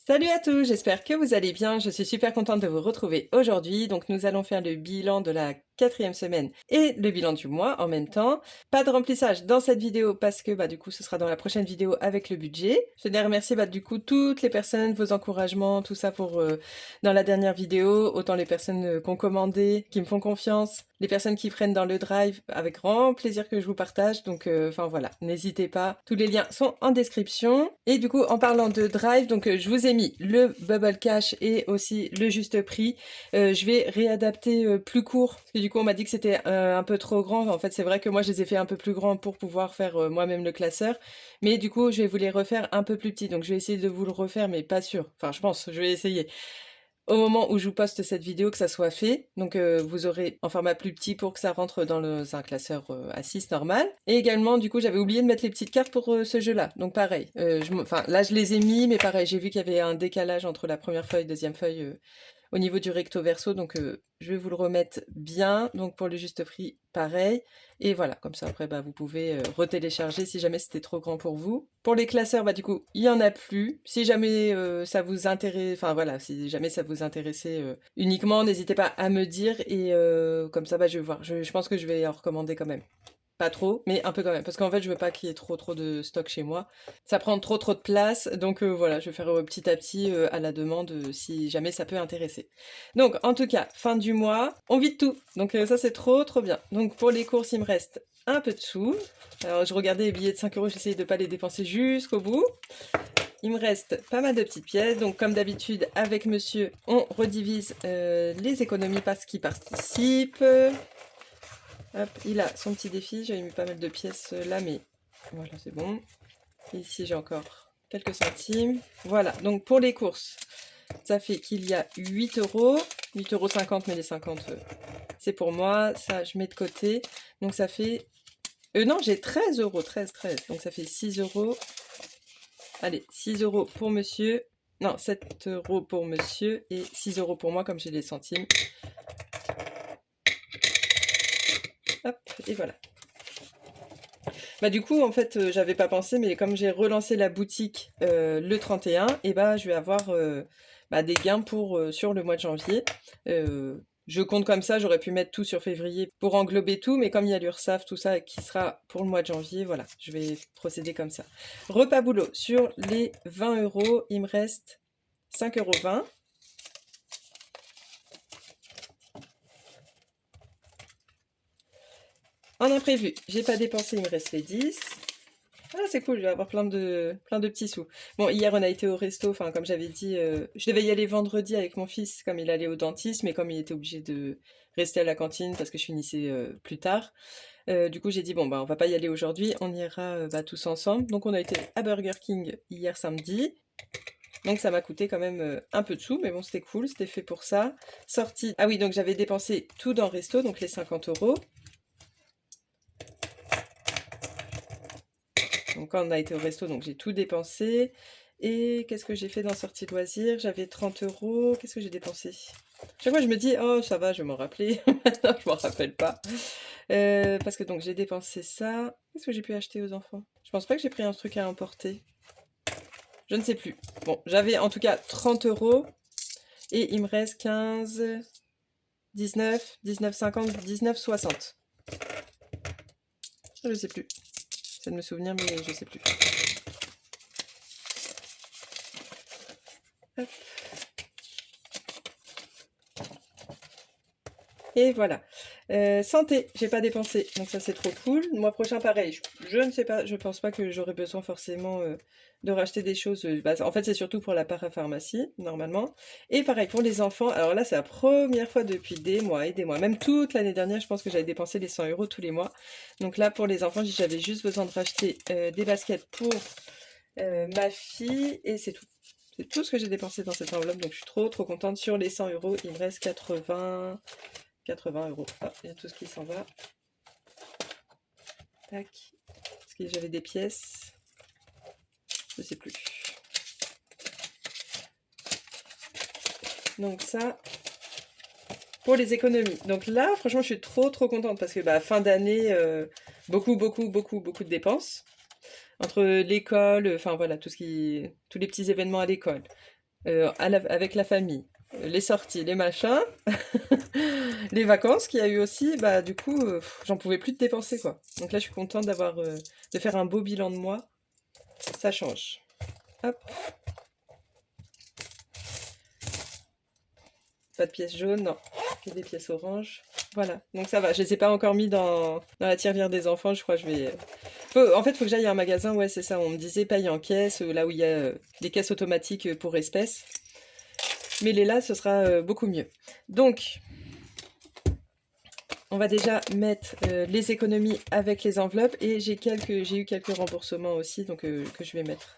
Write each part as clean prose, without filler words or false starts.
Salut à tous, j'espère que vous allez bien. Je suis super contente de vous retrouver aujourd'hui. Donc nous allons faire le bilan de la quatrième semaine et le bilan du mois en même temps. Pas de remplissage dans cette vidéo parce que du coup ce sera dans la prochaine vidéo avec le budget. Je tenais à remercier du coup toutes les personnes, vos encouragements, tout ça pour dans la dernière vidéo. Autant les personnes qui ont commandé, qui me font confiance, les personnes qui prennent dans le drive, avec grand plaisir que je vous partage. Donc enfin voilà, n'hésitez pas. Tous les liens sont en description. Et du coup en parlant de drive, donc je vous ai mis le Bubble Cash et aussi le juste prix. Je vais réadapter plus court, parce que du coup on m'a dit que c'était un peu trop grand. En fait c'est vrai que moi je les ai fait un peu plus grands pour pouvoir faire moi-même le classeur. Mais du coup je vais vous les refaire un peu plus petits. Donc je vais essayer de vous le refaire, mais pas sûr. Enfin je pense, je vais essayer au moment où je vous poste cette vidéo que ça soit fait. Donc vous aurez en format plus petit pour que ça rentre dans un classeur à 6 normal. Et également, du coup, j'avais oublié de mettre les petites cartes pour ce jeu-là. Donc pareil, enfin là je les ai mis, mais pareil, j'ai vu qu'il y avait un décalage entre la première feuille et deuxième feuille au niveau du recto verso, donc je vais vous le remettre bien. Donc pour le juste prix, pareil. Et voilà, comme ça après vous pouvez retélécharger si jamais c'était trop grand pour vous. Pour les classeurs, du coup, il y en a plus. Si jamais ça vous intéresse, enfin voilà, si jamais ça vous intéressait uniquement, n'hésitez pas à me dire et comme ça je vais voir. Je pense que je vais en recommander quand même. Pas trop, mais un peu quand même. Parce qu'en fait, je veux pas qu'il y ait trop de stock chez moi. Ça prend trop de place. Donc voilà, je vais faire petit à petit à la demande si jamais ça peut intéresser. Donc en tout cas, fin du mois, on vide tout. Donc ça c'est trop bien. Donc pour les courses, il me reste un peu de sous. Alors je regardais les billets de 5 euros, j'essayais de pas les dépenser jusqu'au bout. Il me reste pas mal de petites pièces. Donc comme d'habitude, avec monsieur, on redivise les économies par ce qui participe. Hop, il a son petit défi, j'avais mis pas mal de pièces là, mais voilà, c'est bon. Et ici, j'ai encore quelques centimes. Voilà, donc pour les courses, ça fait qu'il y a 8 euros, 8,50 €, mais les 50, c'est pour moi. Ça, je mets de côté. Donc ça fait... non, j'ai 13 euros, 13. Donc ça fait 6 euros. Allez, 6 euros pour monsieur. Non, 7 euros pour monsieur et 6 euros pour moi, comme j'ai les centimes. Hop, et voilà. Du coup, en fait, j'avais pas pensé, mais comme j'ai relancé la boutique le 31, et je vais avoir des gains pour sur le mois de janvier. Je compte comme ça, j'aurais pu mettre tout sur février pour englober tout, mais comme il y a l'URSSAF, tout ça qui sera pour le mois de janvier, voilà, je vais procéder comme ça. Repas boulot, sur les 20 euros, il me reste 5,20 €. En imprévu, j'ai pas dépensé, il me reste les 10. Ah, c'est cool, je vais avoir plein de petits sous. Bon, hier, on a été au resto, enfin, comme j'avais dit, je devais y aller vendredi avec mon fils, comme il allait au dentiste, mais comme il était obligé de rester à la cantine parce que je finissais plus tard, du coup, j'ai dit, bon, on va pas y aller aujourd'hui, on ira tous ensemble. Donc, on a été à Burger King hier samedi. Donc, ça m'a coûté quand même un peu de sous, mais bon, c'était cool, c'était fait pour ça. Sortie. Ah oui, donc j'avais dépensé tout dans le resto, donc les 50 euros. Donc quand on a été au resto, donc j'ai tout dépensé. Et qu'est-ce que j'ai fait dans sortie loisirs? J'avais 30 euros. Qu'est-ce que j'ai dépensé? Chaque fois je me dis, oh ça va, je vais m'en rappeler. Maintenant je m'en rappelle pas. Parce que donc j'ai dépensé ça. Qu'est-ce que j'ai pu acheter aux enfants? Je pense pas que j'ai pris un truc à emporter. Je ne sais plus. Bon, j'avais en tout cas 30 euros. Et il me reste 15, 19, 19,50, 19,60. Je sais plus. J'essaie de me souvenir, mais je sais plus. Hop. Et voilà. Santé, j'ai pas dépensé, donc ça c'est trop cool. Le mois prochain, pareil, je ne sais pas, je pense pas que j'aurai besoin forcément de racheter des choses. En fait, c'est surtout pour la parapharmacie, normalement. Et pareil, pour les enfants, alors là, c'est la première fois depuis des mois et des mois. Même toute l'année dernière, je pense que j'avais dépensé les 100 euros tous les mois. Donc là, pour les enfants, j'avais juste besoin de racheter des baskets pour ma fille, et c'est tout. C'est tout ce que j'ai dépensé dans cette enveloppe, donc je suis trop contente. Sur les 100 euros, il me reste 80 euros. Ah, il y a tout ce qui s'en va. Tac. Est-ce que j'avais des pièces? Je sais plus. Donc ça, pour les économies. Donc là, franchement, je suis trop contente parce que fin d'année, beaucoup de dépenses. Entre l'école, enfin voilà, tous les petits événements à l'école. avec la famille, les sorties, les machins, les vacances qu'il y a eu aussi, bah du coup, j'en pouvais plus de dépenser quoi. Donc là, je suis contente d'avoir, de faire un beau bilan de mois, ça change. Hop, pas de pièces jaunes, non, que des pièces oranges. Voilà, donc ça va, je les ai pas encore mis dans la tirelire des enfants, je crois que je vais... En fait, il faut que j'aille à un magasin, ouais, c'est ça, on me disait paye en caisse, là où il y a des caisses automatiques pour espèces. Mais les là, ce sera beaucoup mieux. Donc, on va déjà mettre les économies avec les enveloppes et j'ai eu quelques remboursements aussi, donc que je vais mettre.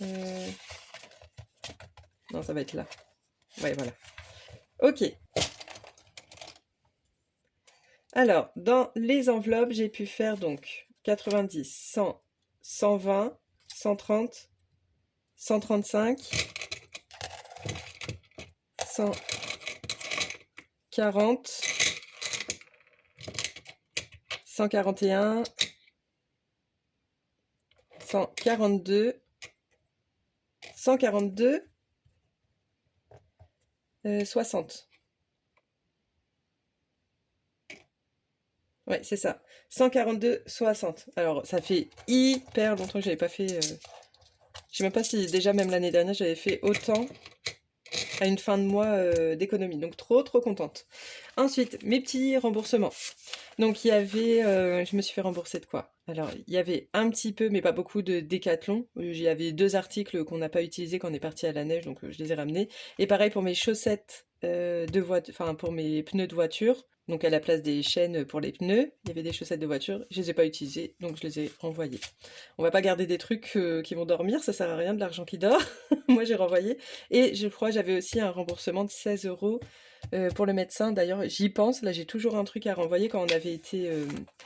Euh, Non, ça va être là. Ouais, voilà. Ok. Alors, dans les enveloppes, j'ai pu faire donc 90, 100, 120, 130, 135, 140, 141, 142, 142, 60. Ouais, c'est ça. 142, 60. Alors, ça fait hyper longtemps que j'avais pas fait... Je sais même pas si déjà, même l'année dernière, j'avais fait autant à une fin de mois d'économie. Donc, trop, trop contente. Ensuite, mes petits remboursements. Donc, il y avait... je me suis fait rembourser de quoi? Alors, il y avait un petit peu, mais pas beaucoup, de Décathlon. Il y avait 2 articles qu'on n'a pas utilisés quand on est parti à la neige, donc je les ai ramenés. Et pareil pour mes chaussettes de voiture, enfin pour mes pneus de voiture. Donc à la place des chaînes pour les pneus, il y avait des chaussettes de voiture. Je les ai pas utilisées, donc je les ai renvoyées. On va pas garder des trucs qui vont dormir, ça sert à rien de l'argent qui dort. Moi j'ai renvoyé. Et je crois j'avais aussi un remboursement de 16 euros pour le médecin. D'ailleurs j'y pense, là j'ai toujours un truc à renvoyer. Quand on avait été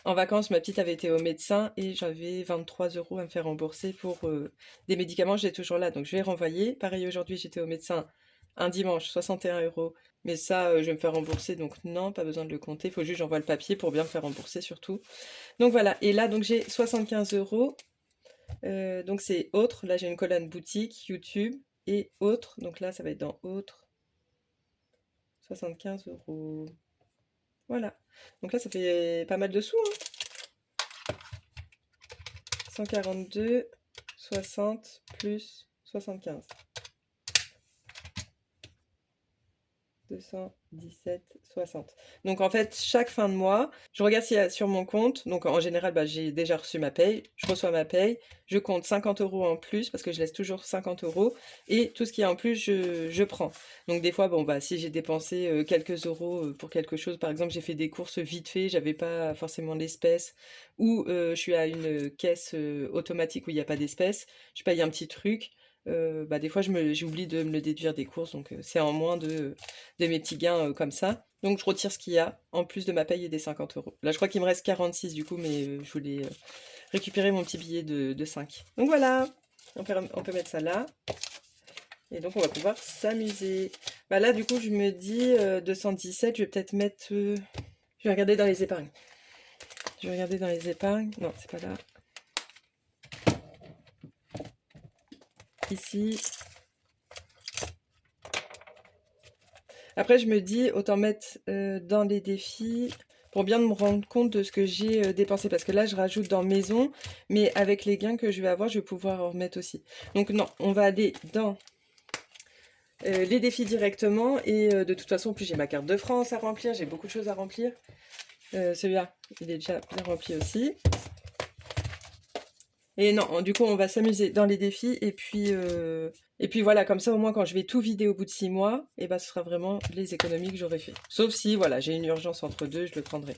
en vacances, ma petite avait été au médecin et j'avais 23 euros à me faire rembourser pour des médicaments, j'ai toujours là, donc je vais renvoyer. Pareil aujourd'hui j'étais au médecin un dimanche, 61 euros. Mais ça, je vais me faire rembourser, donc non, pas besoin de le compter. Il faut juste que j'envoie le papier pour bien me faire rembourser surtout. Donc voilà, et là, donc j'ai 75 euros. Donc c'est autres. Là, j'ai une colonne boutique, YouTube et autres. Donc là, ça va être dans autres. 75 euros. Voilà. Donc là, ça fait pas mal de sous, hein. 142, 60 plus 75. 217, 60. Donc en fait, chaque fin de mois, je regarde s'il y a sur mon compte. Donc en général, bah, j'ai déjà reçu ma paye. Je reçois ma paye. Je compte 50 euros en plus parce que je laisse toujours 50 euros. Et tout ce qui est en plus, je prends. Donc des fois, bon, bah, si j'ai dépensé quelques euros pour quelque chose, par exemple, j'ai fait des courses vite fait, j'avais pas forcément l'espèce, ou je suis à une caisse automatique où il n'y a pas d'espèce, je paye un petit truc. Bah, des fois, j'oublie de me le déduire des courses, donc c'est en moins de mes petits gains comme ça. Donc je retire ce qu'il y a, en plus de ma paye et des 50 euros. Là, je crois qu'il me reste 46 du coup, mais je voulais récupérer mon petit billet de 5. Donc voilà, on peut mettre ça là. Et donc on va pouvoir s'amuser. Bah là, du coup, je me dis 217, je vais peut-être mettre... Je vais regarder dans les épargnes. Je vais regarder dans les épargnes. Non, c'est pas là. Ici. Après, je me dis, autant mettre dans les défis pour bien me rendre compte de ce que j'ai dépensé. Parce que là, je rajoute dans maison, mais avec les gains que je vais avoir, je vais pouvoir en remettre aussi. Donc non, on va aller dans les défis directement. Et de toute façon, en plus, j'ai ma carte de France à remplir. J'ai beaucoup de choses à remplir. Celui-là, il est déjà bien rempli aussi. Et non, du coup, on va s'amuser dans les défis. Et puis voilà, comme ça, au moins, quand je vais tout vider au bout de 6 mois, et ben, ce sera vraiment les économies que j'aurai fait. Sauf si, voilà, j'ai une urgence entre deux, je le prendrai.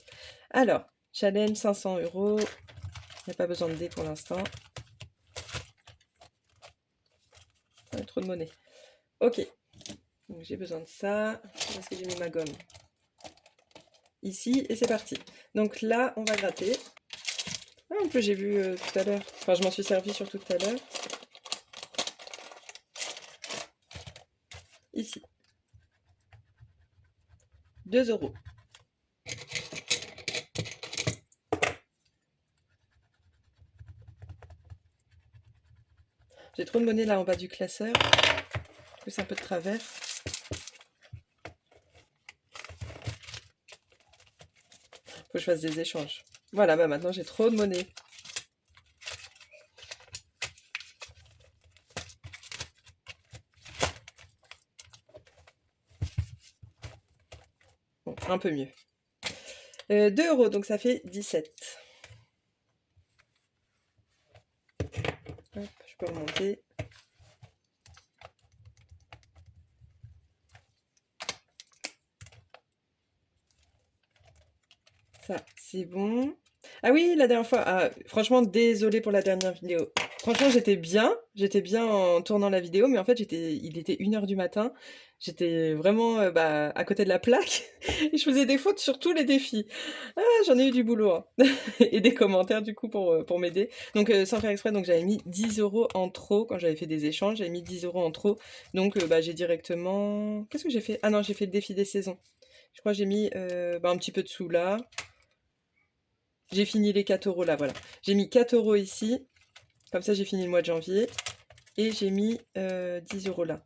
Alors, challenge 500 euros. Il n'y a pas besoin de dés pour l'instant. Trop de monnaie. Ok. Donc, j'ai besoin de ça. Où est-ce que j'ai mis ma gomme? Ici, et c'est parti. Donc là, on va gratter. Ah, en plus, j'ai vu tout à l'heure. Enfin, je m'en suis servi surtout tout à l'heure. Ici. 2 euros. J'ai trop de monnaie là en bas du classeur. Plus un peu de travers. Faut que je fasse des échanges. Voilà, bah maintenant j'ai trop de monnaie. Bon, un peu mieux. 2 €, donc ça fait 17. Hop, je peux remonter. Ça, c'est bon. Ah oui, la dernière fois, franchement, désolée pour la dernière vidéo. Franchement, j'étais bien en tournant la vidéo, mais en fait, il était 1 h du matin. J'étais vraiment à côté de la plaque et je faisais des fautes sur tous les défis. Ah, j'en ai eu du boulot, hein. Et des commentaires du coup pour m'aider. Donc, sans faire exprès, donc j'avais mis 10 € en trop quand j'avais fait des échanges. J'avais mis 10 € en trop. Donc, j'ai directement. Qu'est-ce que j'ai fait? Ah non, j'ai fait le défi des saisons. Je crois que j'ai mis un petit peu de sous là. J'ai fini les 4 € là, voilà. J'ai mis 4 € ici. Comme ça, j'ai fini le mois de janvier. Et j'ai mis 10 € là.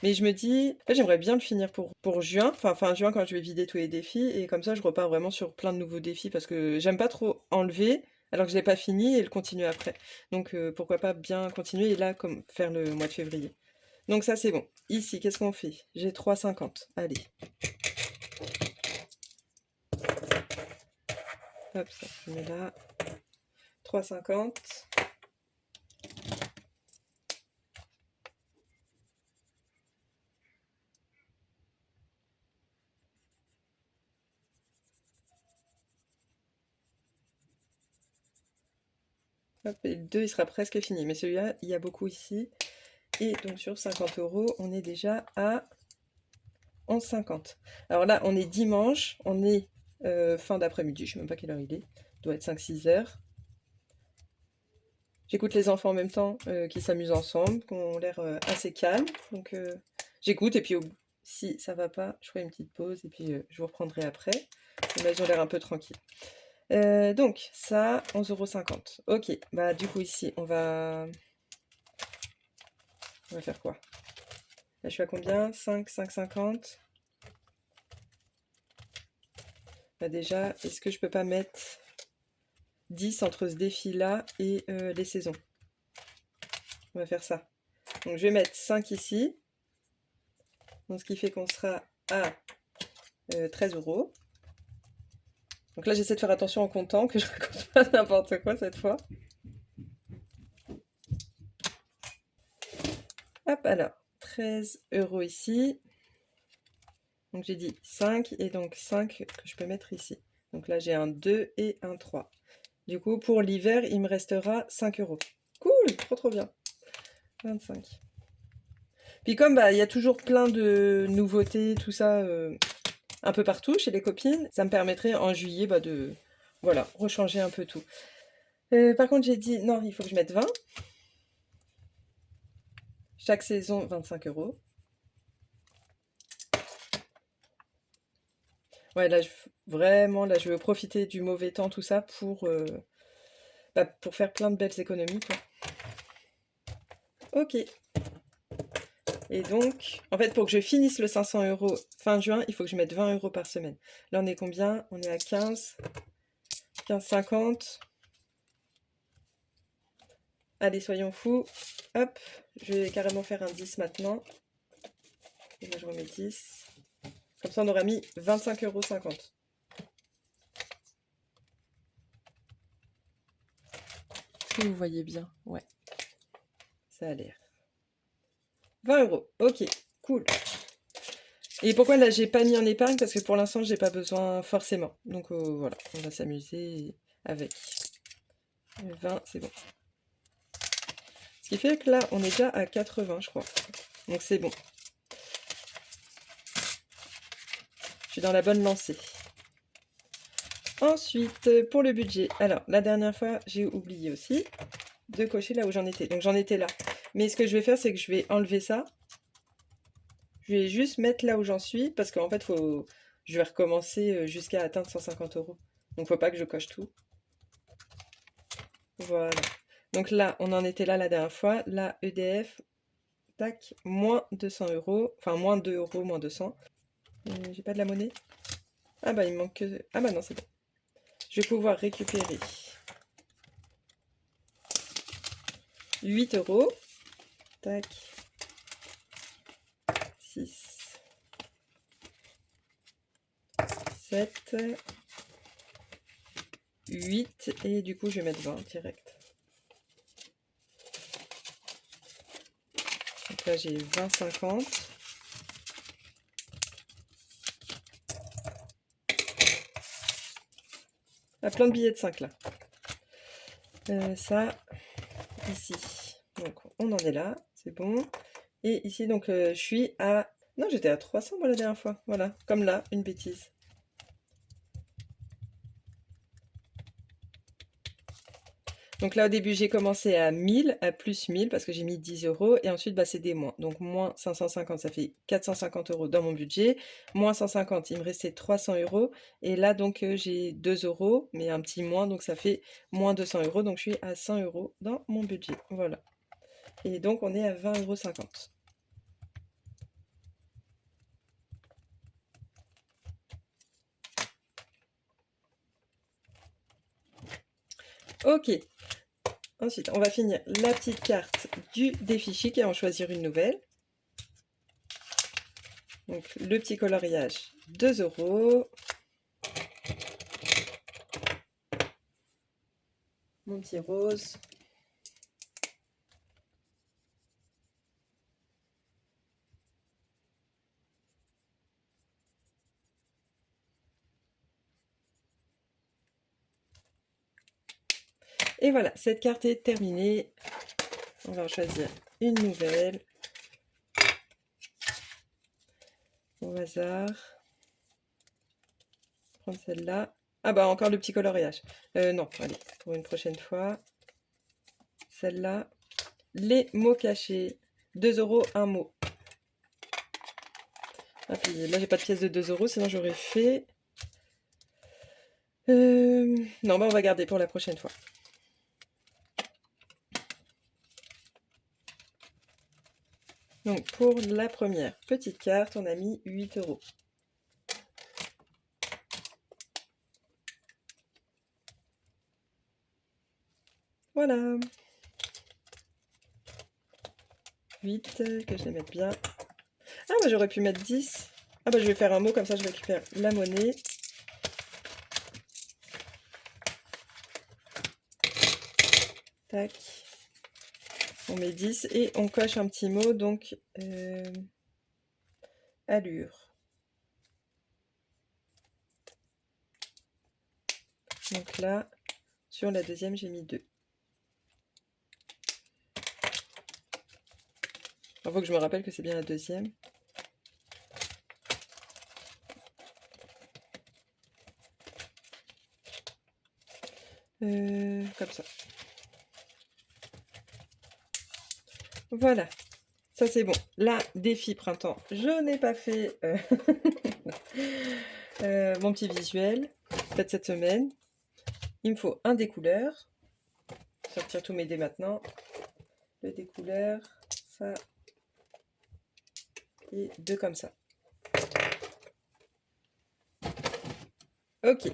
Mais je me dis, en fait, j'aimerais bien le finir pour juin. Enfin, fin juin, quand je vais vider tous les défis. Et comme ça, je repars vraiment sur plein de nouveaux défis. Parce que j'aime pas trop enlever, alors que je l'ai pas fini, et le continuer après. Donc, pourquoi pas bien continuer et là, comme faire le mois de février. Donc ça, c'est bon. Ici, qu'est-ce qu'on fait? J'ai 3,50. Allez. Hop, ça, je mets là. 3,50. Hop, et le 2, il sera presque fini. Mais celui-là, il y a beaucoup ici. Et donc sur 50 €, on est déjà à 11,50. Alors là, on est dimanche. On est fin d'après-midi. Je ne sais même pas quelle heure il est. Il doit être 5-6 heures. J'écoute les enfants en même temps qui s'amusent ensemble, qui ont l'air assez calmes. Donc j'écoute et puis si ça va pas, je ferai une petite pause et puis je vous reprendrai après. Mais là, ils ont l'air un peu tranquilles. Donc ça, 11,50 €. Ok, bah du coup ici, on va faire quoi? Là, je suis à combien? 5, 5,50. Bah déjà, est-ce que je peux pas mettre 10 entre ce défi-là et les saisons? On va faire ça. Donc je vais mettre 5 ici. Donc ce qui fait qu'on sera à 13 €. Donc là, j'essaie de faire attention en comptant, que je raconte pas n'importe quoi cette fois. Hop, alors, 13 € ici. Donc j'ai dit 5, et donc 5 que je peux mettre ici. Donc là, j'ai un 2 et un 3. Du coup, pour l'hiver, il me restera 5 €. Cool, trop bien. 25. Puis comme il y a toujours plein de nouveautés, tout ça, un peu partout chez les copines, ça me permettrait en juillet de voilà, rechanger un peu tout. Par contre, j'ai dit non, il faut que je mette 20. Chaque saison, 25 €. Ouais, là, vraiment, là, je veux profiter du mauvais temps, tout ça, pour faire plein de belles économies, quoi. Ok. Et donc, en fait, pour que je finisse le 500 € fin juin, il faut que je mette 20 € par semaine. Là, on est combien? On est à 15, 15,50. Allez, soyons fous. Hop, je vais carrément faire un 10 maintenant. Et là, je remets 10. Comme ça, on aura mis 25,50 €. Est-ce que vous voyez bien? Ouais, ça a l'air. 20 €. Ok, cool. Et pourquoi là, j'ai pas mis en épargne? Parce que pour l'instant, j'ai pas besoin forcément. Donc voilà, on va s'amuser avec. 20, c'est bon. Ce qui fait que là, on est déjà à 80, je crois. Donc c'est bon. Je suis dans la bonne lancée. Ensuite, pour le budget. Alors, la dernière fois, j'ai oublié aussi de cocher là où j'en étais. Donc j'en étais là. Mais ce que je vais faire, c'est que je vais enlever ça. Je vais juste mettre là où j'en suis. Parce qu'en fait, je vais recommencer jusqu'à atteindre 150 €. Donc faut pas que je coche tout. Voilà. Donc là, on en était là la dernière fois. Là, EDF, tac, moins 200 euros. Enfin, moins 2 euros, moins 200. J'ai pas de la monnaie. Ah bah, il me manque que... Ah bah non, c'est bon. Je vais pouvoir récupérer 8 euros. Tac. 6, 7, 8. Et du coup, je vais mettre 20 direct. Donc là, j'ai 20,50. Ah, plein de billets de 5 là. Ça, ici. Donc, on en est là. C'est bon. Et ici, donc, je suis à... Non, j'étais à 300 moi la dernière fois. Voilà, comme là, une bêtise. Donc là, au début, j'ai commencé à 1000, à plus 1000, parce que j'ai mis 10 euros. Et ensuite, bah, c'est des moins. Donc, moins 550, ça fait 450 euros dans mon budget. Moins 150, il me restait 300 euros. Et là, donc, j'ai 2 euros, mais un petit moins. Donc, ça fait moins 200 euros. Donc, je suis à 100 euros dans mon budget. Voilà. Et donc, on est à 20,50 euros. Ok. Ensuite, on va finir la petite carte du défi chic et en choisir une nouvelle. Donc, le petit coloriage, 2 euros. Mon petit rose. Et voilà, cette carte est terminée. On va en choisir une nouvelle. Au hasard. Prendre celle-là. Ah bah encore le petit coloriage. Non, allez, pour une prochaine fois. Celle-là. Les mots cachés. 2 euros, un mot. Ah, puis là, j'ai pas de pièce de 2 euros, sinon j'aurais fait... Non, bah on va garder pour la prochaine fois. Donc pour la première petite carte, on a mis 8 euros. Voilà. 8, que je les mette bien. Ah bah j'aurais pu mettre 10. Ah bah je vais faire un mot, comme ça je récupère la monnaie. Tac. On met 10 et on coche un petit mot, donc allure. Donc là, sur la deuxième, j'ai mis 2. Il faut que je me rappelle que c'est bien la deuxième. Comme ça. Voilà, ça c'est bon. Là, défi printemps, je n'ai pas fait mon petit visuel. Peut-être cette semaine. Il me faut un découleur. Sortir tous mes dés maintenant. Le découleur, ça. Et 2 comme ça. Ok.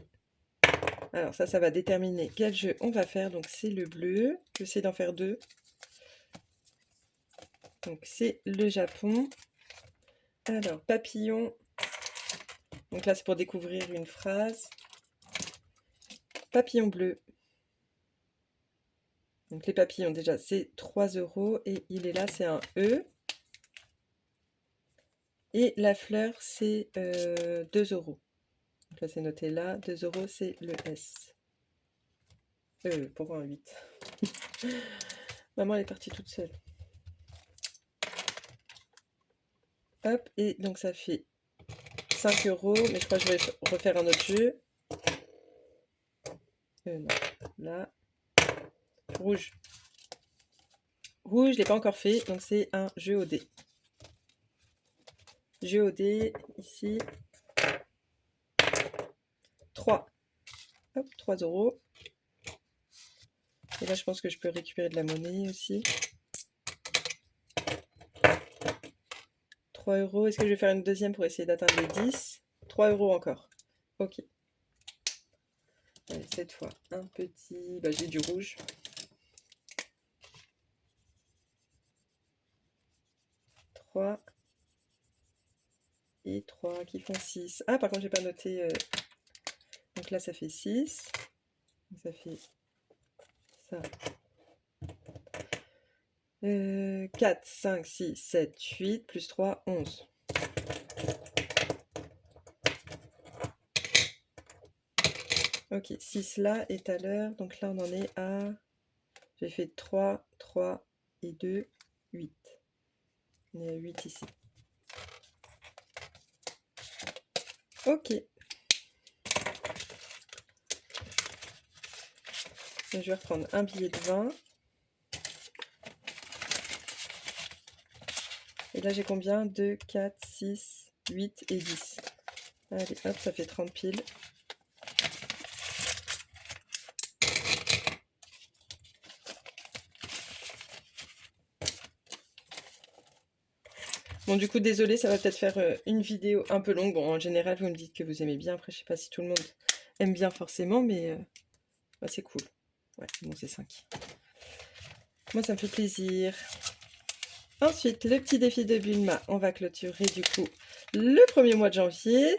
Alors ça va déterminer quel jeu on va faire. Donc c'est le bleu. J'essaie d'en faire 2. Donc c'est le Japon. Alors, papillon. Donc là, c'est pour découvrir une phrase. Papillon bleu. Donc les papillons, déjà, c'est 3 euros. Et il est là, c'est un E. Et la fleur, c'est 2 euros. Donc là, c'est noté là. 2 euros, c'est le S. Pourquoi un 8? Maman, elle est partie toute seule. Hop, et donc ça fait 5 euros. Mais je crois que je vais refaire un autre jeu. Non, là. Rouge. Rouge, je ne l'ai pas encore fait. Donc c'est un jeu au dé. Jeu au dé, ici. 3. Hop, 3 euros. Et là, je pense que je peux récupérer de la monnaie aussi. 3 euros. Est-ce que je vais faire une deuxième pour essayer d'atteindre les 10? 3 euros encore. Ok. Allez, cette fois, un petit... Bah, j'ai du rouge. 3 et 3 qui font 6. Ah, par contre, j'ai pas noté... Donc là, ça fait 6. Donc ça fait ça. 4, 5, 6, 7, 8, plus 3, 11. Ok, 6 là est à l'heure. Donc là, on en est à... J'ai fait 3, 3 et 2, 8. On est à 8 ici. Ok. Donc, je vais reprendre un billet de 20. Et là, j'ai combien? 2, 4, 6, 8 et 10. Allez, hop, ça fait 30 piles. Bon, du coup, désolé, ça va peut-être faire une vidéo un peu longue. Bon, en général, vous me dites que vous aimez bien. Après, je sais pas si tout le monde aime bien forcément, mais bah, c'est cool. Ouais, bon, c'est 5. Moi, ça me fait plaisir. Ensuite, le petit défi de Bulma. On va clôturer, du coup, le premier mois de janvier.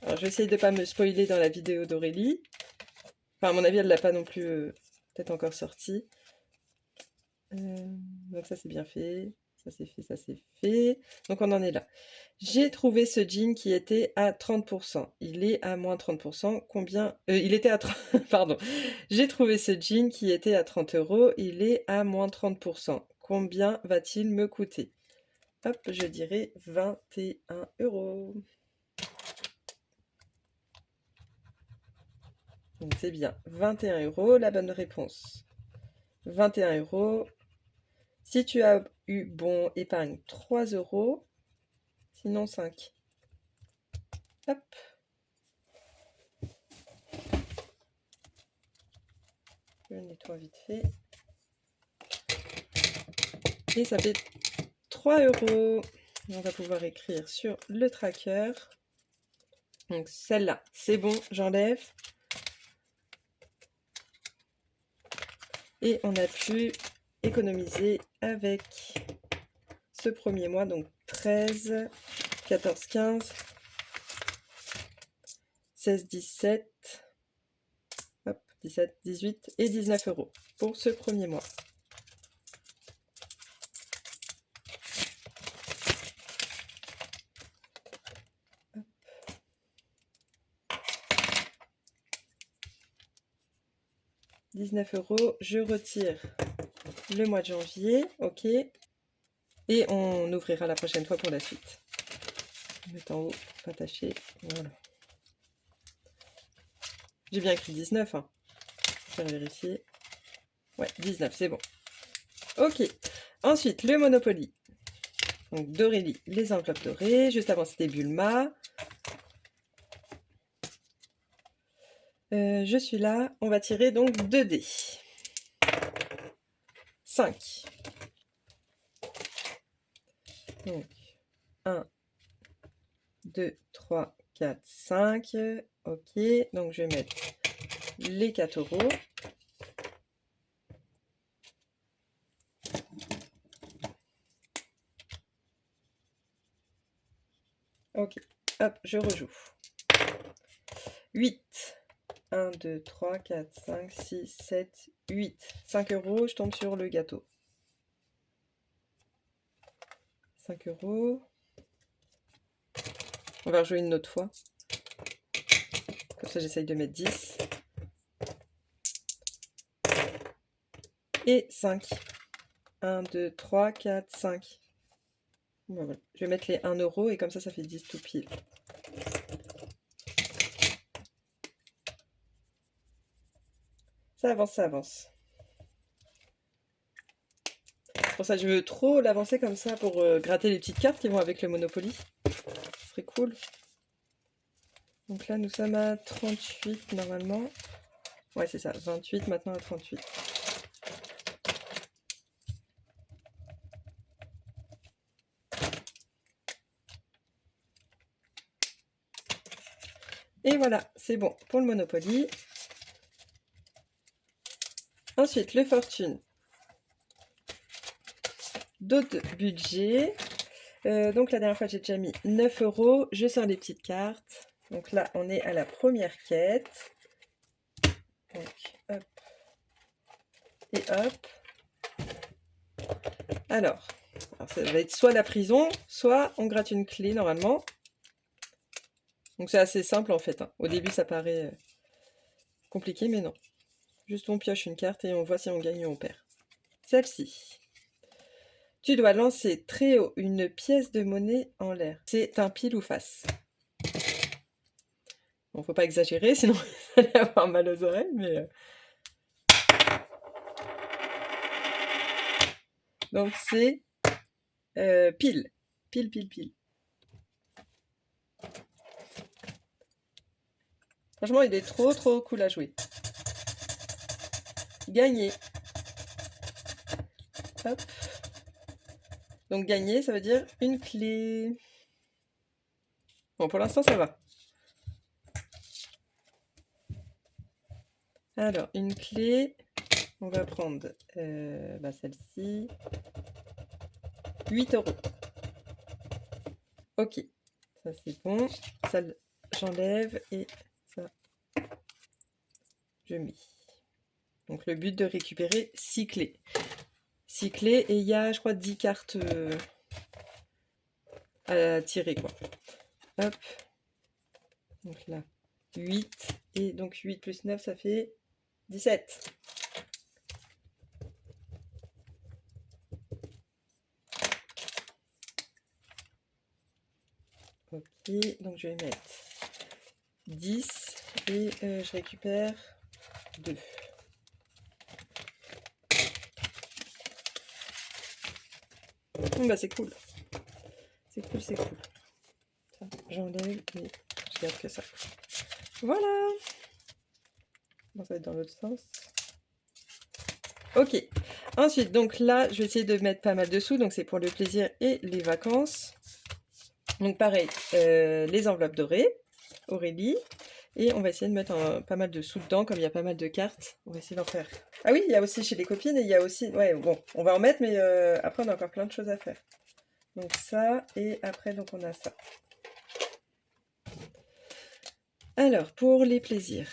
Alors, je vais essayer de ne pas me spoiler dans la vidéo d'Aurélie. Enfin, à mon avis, elle l'a pas non plus peut-être encore sorti. Donc ça, c'est bien fait. Ça, c'est fait, ça, c'est fait. Donc, on en est là. J'ai trouvé ce jean qui était à 30%. Il est à moins 30%. Combien il était à 30... Pardon. J'ai trouvé ce jean qui était à 30 euros. Il est à moins 30%. Combien va-t-il me coûter? Hop, je dirais 21 euros. Donc c'est bien. 21 euros, la bonne réponse. 21 euros. Si tu as eu bon épargne 3 euros, sinon 5. Hop. Je nettoie vite fait. Et ça fait 3 euros. On va pouvoir écrire sur le tracker. Donc celle-là, c'est bon, j'enlève. Et on a pu économiser avec ce premier mois, donc 13, 14, 15, 16, 17, hop, 17, 18 et 19 euros pour ce premier mois. Hop. 19 euros, je retire le mois de janvier, ok, et on ouvrira la prochaine fois pour la suite. Je vais mettre en haut, pas tâcher, voilà. J'ai bien écrit 19, hein. Je vais vérifier. Ouais, 19, c'est bon. Ok. Ensuite, le Monopoly. Donc, d'Aurélie, les enveloppes dorées. Juste avant, c'était Bulma. Je suis là. On va tirer donc 2 dés. 5. Donc, 1, 2, 3, 4, 5. Ok. Donc, je vais mettre les 4 euros. Ok. Hop, je rejoue. 8. 1, 2, 3, 4, 5, 6, 7, 8. 5 euros, je tombe sur le gâteau. 5 euros. On va rejouer une autre fois. Comme ça, j'essaye de mettre 10. Et 5. 1, 2, 3, 4, 5. Bon, voilà. Je vais mettre les 1 euro et comme ça fait 10 tout pile. Ça avance, ça avance. C'est pour ça que je veux trop l'avancer comme ça pour gratter les petites cartes qui vont avec le Monopoly. Ce serait cool. Donc là, nous sommes à 38 normalement. Ouais, c'est ça, 28 maintenant à 38. Et voilà, c'est bon pour le Monopoly. Ensuite, le Fortune. D'autres budgets. Donc la dernière fois, j'ai déjà mis 9 €. Je sors les petites cartes. Donc là, on est à la première quête. Donc, hop. Et hop. Alors, ça va être soit la prison, soit on gratte une clé, normalement. Donc c'est assez simple, en fait. Hein. Au début, ça paraît compliqué, mais non. Juste on pioche une carte et on voit si on gagne ou on perd. Celle-ci. Tu dois lancer très haut une pièce de monnaie en l'air. C'est un pile ou face. Bon, faut pas exagérer, sinon vous allez avoir mal aux oreilles, mais... Donc c'est pile. Pile, pile, pile. Franchement, il est trop, trop cool à jouer. Gagner. Hop. Donc gagner, ça veut dire une clé. Bon, pour l'instant, ça va. Alors, une clé, on va prendre celle-ci. 8 €. Ok, ça c'est bon. Ça, j'enlève et ça, je mets. Donc le but de récupérer 6 clés. 6 clés et il y a, je crois, 10 cartes à tirer, quoi. Hop. Donc là, 8. Et donc 8 plus 9, ça fait 17. Ok, donc je vais mettre 10 et je récupère 2. Bah c'est cool. C'est cool, c'est cool. J'enlève et je garde que ça. Voilà. Bon, ça va être dans l'autre sens. Ok. Ensuite, donc là, je vais essayer de mettre pas mal de sous. Donc c'est pour le plaisir et les vacances. Donc pareil, les enveloppes dorées, Aurélie. Et on va essayer de mettre pas mal de sous dedans, comme il y a pas mal de cartes. On va essayer d'en faire. Ah oui, il y a aussi chez les copines et il y a aussi... Ouais, bon, on va en mettre, mais après on a encore plein de choses à faire. Donc ça, et après donc on a ça. Alors, pour les plaisirs.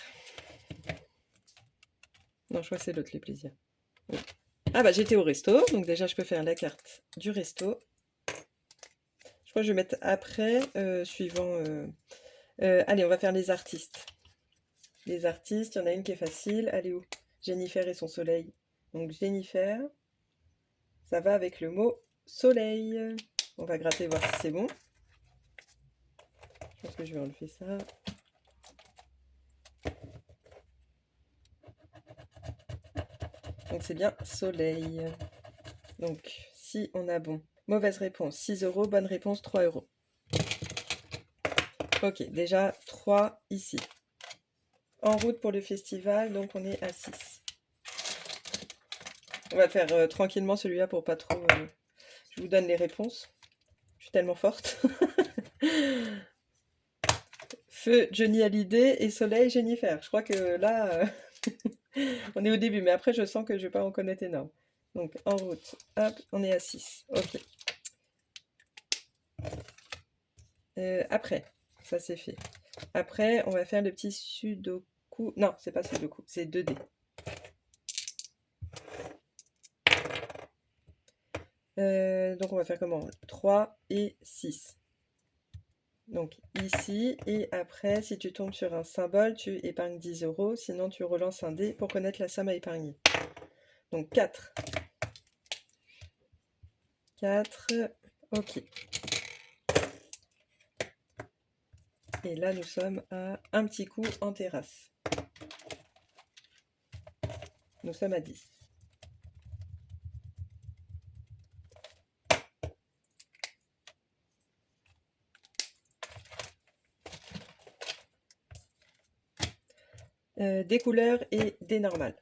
Non, je crois que c'est l'autre, les plaisirs. Oui. Ah bah j'étais au resto, donc déjà je peux faire la carte du resto. Je crois que je vais mettre après, suivant... allez, on va faire les artistes. Les artistes, il y en a une qui est facile. Elle est où? Jennifer et son soleil. Donc Jennifer, ça va avec le mot soleil. On va gratter, voir si c'est bon. Je pense que je vais enlever ça. Donc c'est bien soleil. Donc si on a bon. Mauvaise réponse, 6 €. Bonne réponse, 3 €. Ok, déjà 3 ici. En route pour le festival, donc on est à 6. On va faire tranquillement celui-là pour pas trop... Je vous donne les réponses. Je suis tellement forte. Feu, Johnny Hallyday et Soleil, Jennifer. Je crois que là, on est au début, mais après, je sens que je vais pas en connaître énorme. Donc, en route. Hop, on est à 6. Ok. Après, ça c'est fait. Après, on va faire le petit sudoku. Non, c'est pas sudoku, c'est 2D. Donc, on va faire comment? 3 et 6. Donc, ici, et après, si tu tombes sur un symbole, tu épargnes 10 €. Sinon, tu relances un dé pour connaître la somme à épargner. Donc, 4. 4. Ok. Et là, nous sommes à un petit coup en terrasse. Nous sommes à 10. des couleurs et des normales.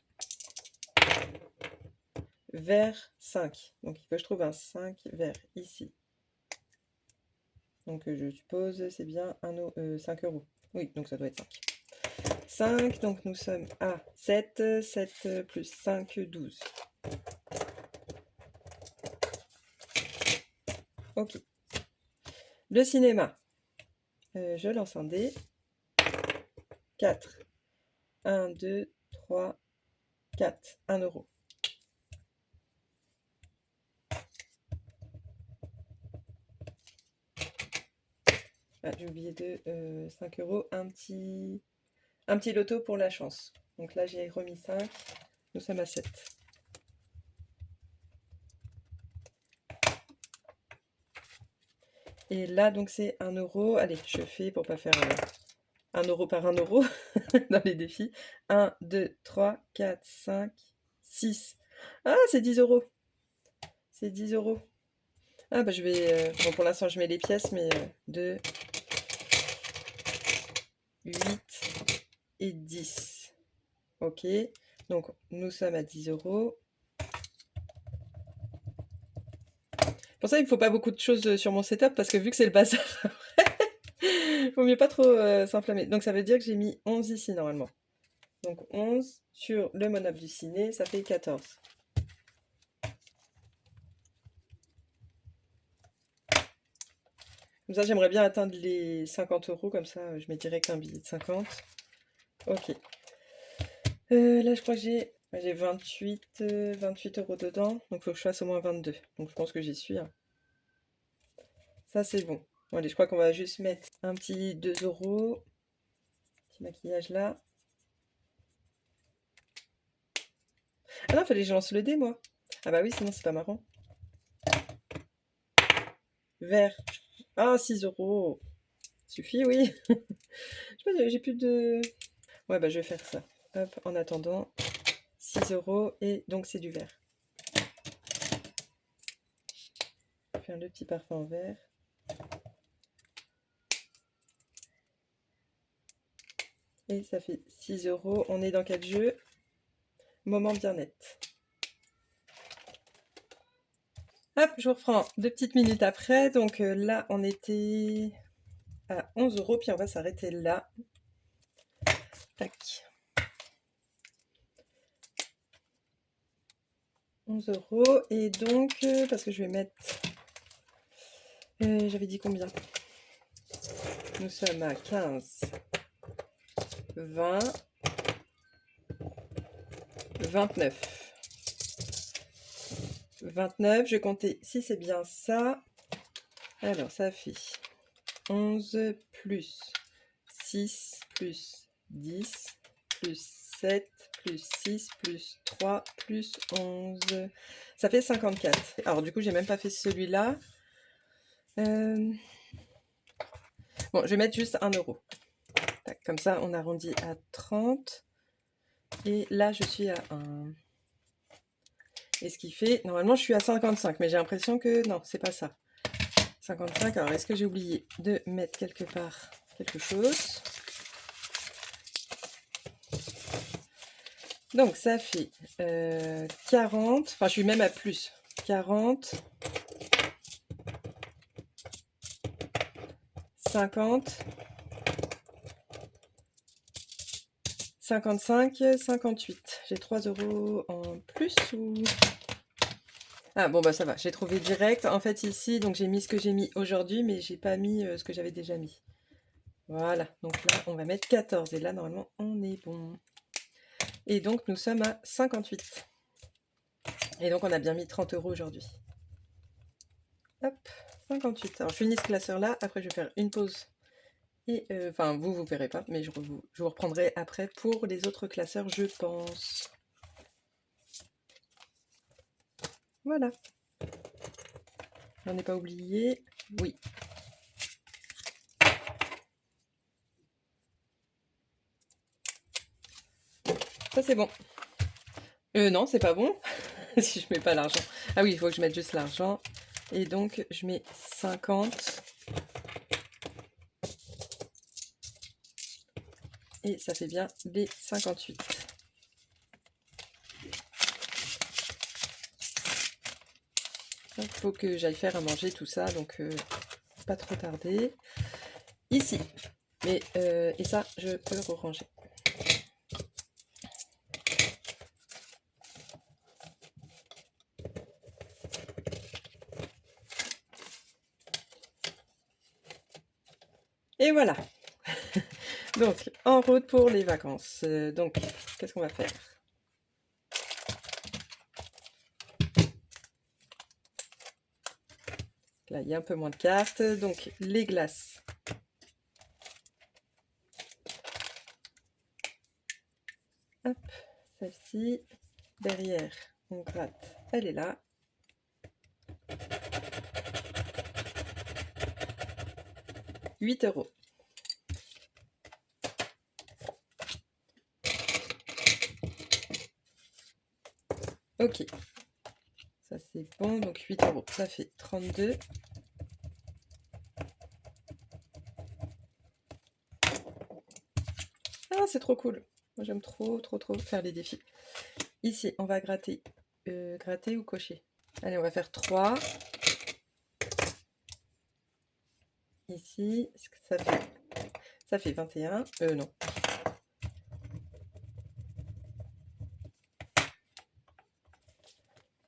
Vert 5. Donc il faut que je trouve un 5 vert ici. Donc je suppose c'est bien 5 €. Oui, donc ça doit être 5. 5, donc nous sommes à 7. 7 plus 5, 12. Ok. Le cinéma. Je lance un dé. 4. 1, 2, 3, 4. 1 €. Ah, j'ai oublié de 5 €. Un petit loto pour la chance. Donc là, j'ai remis 5. Nous sommes à 7. Et là, donc, c'est 1 €. Allez, je fais pour pas faire 1 € par 1 € dans les défis. 1, 2, 3, 4, 5, 6. Ah, c'est 10 €. C'est 10 €. Ah, bah, je vais. Bon, pour l'instant, je mets les pièces, mais 2, 8 et 10. Ok. Donc, nous sommes à 10 €. Pour ça, il ne faut pas beaucoup de choses sur mon setup parce que vu que c'est le bazar, il vaut mieux pas trop s'enflammer. Donc ça veut dire que j'ai mis 11 ici normalement. Donc 11 sur le Monopoly ciné, ça fait 14. Comme ça, j'aimerais bien atteindre les 50 €, comme ça je mets direct un billet de 50. Ok. Là, je crois que j'ai 28 € dedans, donc il faut que je fasse au moins 22. Donc je pense que j'y suis, hein. Ça, c'est bon. Bon, allez, je crois qu'on va juste mettre un petit 2 €. Petit maquillage là. Ah non, fallait que je lance le dé, moi. Ah bah oui, sinon c'est pas marrant. Vert. Ah, 6 €. Suffit, oui. Je sais pas, j'ai plus de... Ouais, bah je vais faire ça. Hop, en attendant. 6 € et donc c'est du vert. Je vais faire le petit parfum en vert. Et ça fait 6 €. On est dans quel jeu? Moment bien-être. Hop, je vous reprends 2 petites minutes après. Donc là, on était à 11 €. Puis on va s'arrêter là. Tac. 11 €. Et donc, parce que je vais mettre... j'avais dit combien? Nous sommes à 15, 20, 29. 29, je vais compter si c'est bien ça. Alors, ça fait 11 plus 6 plus 10 plus 7 plus 6 plus 3 plus 11. Ça fait 54. Alors, du coup, j'ai même pas fait celui-là. Bon, je vais mettre juste 1 €. Tac, comme ça, on arrondit à 30. Et là, je suis à 1. Et ce qui fait... Normalement, je suis à 55, mais j'ai l'impression que... Non, c'est pas ça. 55, alors est-ce que j'ai oublié de mettre quelque part quelque chose? Donc, ça fait 40... Enfin, je suis même à plus. 40... 50... 55, 58. J'ai 3 € en plus ou... Ah bon bah ça va, j'ai trouvé direct. En fait ici, donc j'ai mis ce que j'ai mis aujourd'hui, mais j'ai pas mis ce que j'avais déjà mis. Voilà, donc là on va mettre 14 et là normalement on est bon. Et donc nous sommes à 58. Et donc on a bien mis 30 € aujourd'hui. Hop, 58. Alors je finis ce classeur là, après je vais faire une pause. Et enfin vous verrez pas, mais je vous reprendrai après pour les autres classeurs je pense. Voilà. J'en ai pas oublié. Oui. Ça c'est bon. Non, c'est pas bon. Si je mets pas l'argent. Ah oui, il faut que je mette juste l'argent. Et donc je mets 50. Et ça fait bien les 58. Il faut que j'aille faire à manger tout ça, donc pas trop tarder. Ici. Mais, et ça, je peux le ranger. Et voilà. Donc, en route pour les vacances. Donc, qu'est-ce qu'on va faire? Là, il y a un peu moins de cartes. Donc, les glaces. Hop, celle-ci. Derrière, on gratte. Elle est là. €8. Ok. Ça, c'est bon. Donc, 8 €. Ça fait 32. Ah, c'est trop cool. Moi, j'aime trop faire les défis. Ici, on va gratter. Gratter ou cocher? Allez, on va faire 3. Ici, ça fait 21. Non.